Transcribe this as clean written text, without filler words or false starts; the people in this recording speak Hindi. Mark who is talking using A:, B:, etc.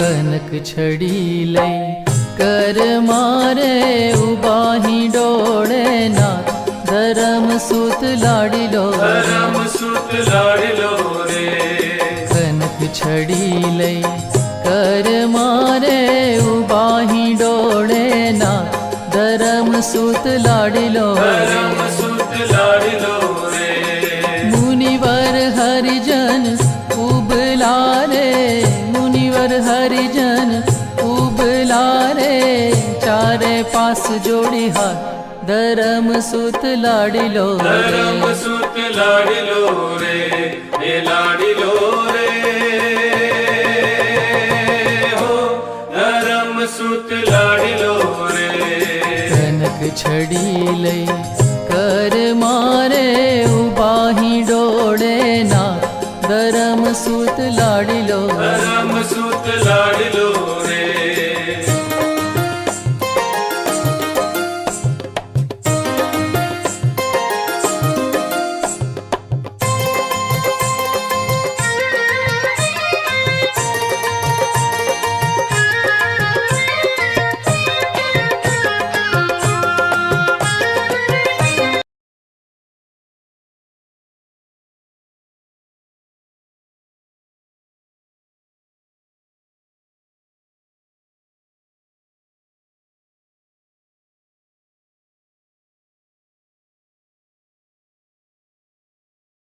A: कनक छड़ी लई कर मारे उबाही डोळे नाथ धर्म सूत लाडिलो
B: रे
A: कनक छड़ी लई कर मारे उबाही डोळे नाथ धर्म सूत लाडिलो
B: रे
A: मुनिवर हरिजन उबला रे मुनिवर हरिजन उबला रे चारे पास जोड़ी हाथ धर्म सूत लाडिलो
B: रे हे लाडिलो रे हो धर्म सूत लाडिलो रे
A: कनक छड़ी लई कर मारे उबाही डोळे ना धर्म सूत लाडिलो
B: रे